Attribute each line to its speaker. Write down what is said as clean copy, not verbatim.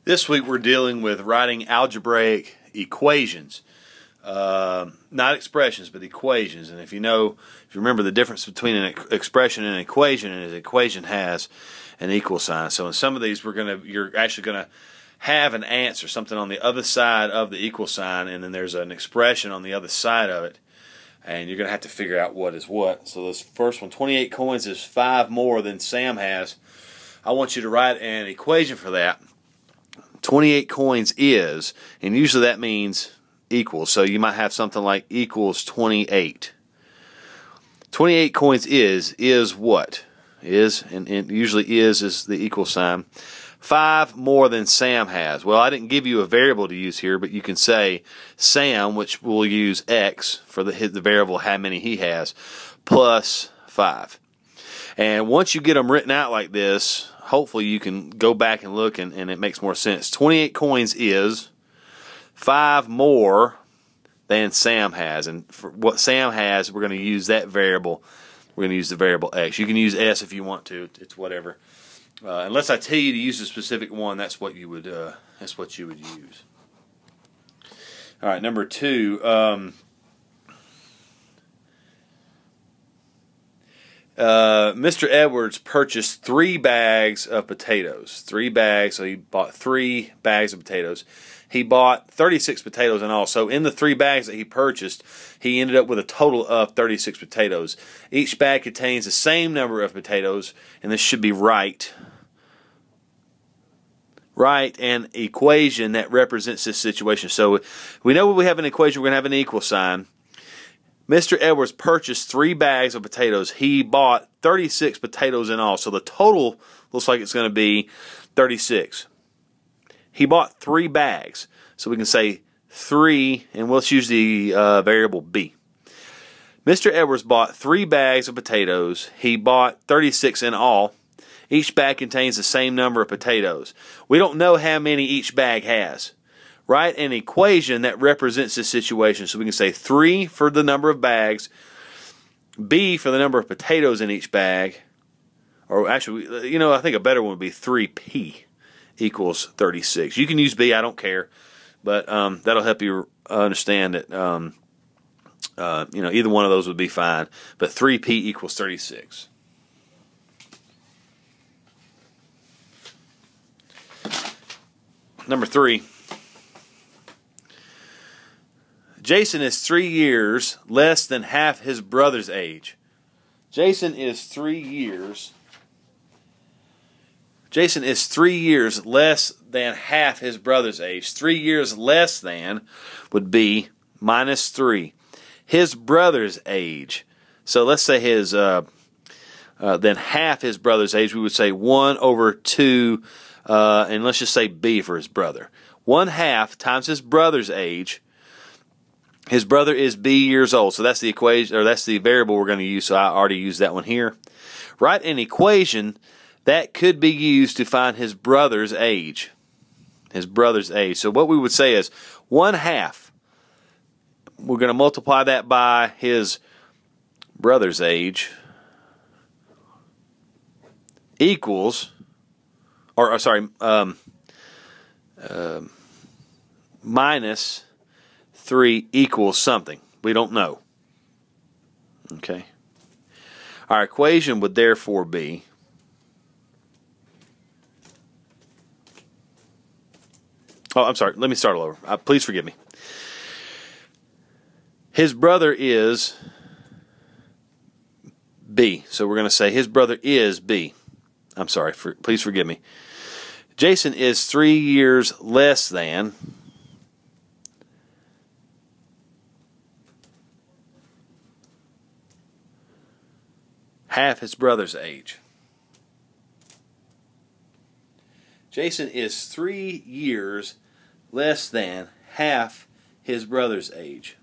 Speaker 1: This week we're dealing with writing algebraic equations. Not expressions, but equations. And if you remember the difference between an expression and an equation, is an equation has an equal sign. So in some of these you're actually gonna have an answer, something on the other side of the equal sign, and then there's an expression on the other side of it. And you're going to have to figure out what is what. So this first one, 28 coins is 5 more than Sam has. I want you to write an equation for that. 28 coins is, and usually that means equals. So you might have something like equals 28. 28 coins is what? And usually is the equal sign. 5 more than Sam has. Well, I didn't give you a variable to use here, but you can say Sam, which we'll use X for the variable how many he has, plus 5. And once you get them written out like this, hopefully you can go back and look and it makes more sense. 28 coins is 5 more than Sam has. And for what Sam has, we're going to use that variable. We're going to use the variable X. You can use S if you want to. It's whatever. Unless I tell you to use a specific one, that's what you would use. All right, number 2. Mr. Edwards purchased 3 bags of potatoes. 3 bags, so he bought 3 bags of potatoes. He bought 36 potatoes in all. So in the 3 bags that he purchased, he ended up with a total of 36 potatoes. Each bag contains the same number of potatoes, and this should be right. Write an equation that represents this situation. So we know when we have an equation, we're going to have an equal sign. Mr. Edwards purchased 3 bags of potatoes. He bought 36 potatoes in all. So the total looks like it's going to be 36. He bought 3 bags. So we can say 3, and we'll use the variable B. Mr. Edwards bought 3 bags of potatoes. He bought 36 in all. Each bag contains the same number of potatoes. We don't know how many each bag has. Write an equation that represents this situation. So we can say 3 for the number of bags, B for the number of potatoes in each bag, or actually, I think a better one would be 3P equals 36. You can use B, I don't care, but that'll help you understand that, either one of those would be fine, but 3P equals 36. Number 3. Jason is 3 years less than half his brother's age. Jason is 3 years less than half his brother's age. 3 years less than would be minus 3. His brother's age. So let's say his then half his brother's age. We would say 1 over 2. And let's just say B for his brother. 1/2 times his brother's age. His brother is B years old. So that's the equation, or that's the variable we're going to use. So I already used that one here. Write an equation that could be used to find his brother's age. His brother's age. So what we would say is 1/2. We're going to multiply that by his brother's age equals, minus 3 equals something. We don't know. Okay. Our equation would therefore be let me start all over. Please forgive me. His brother is B. So we're going to say his brother is B. Please forgive me. Jason is 3 years less than half his brother's age. Jason is 3 years less than half his brother's age.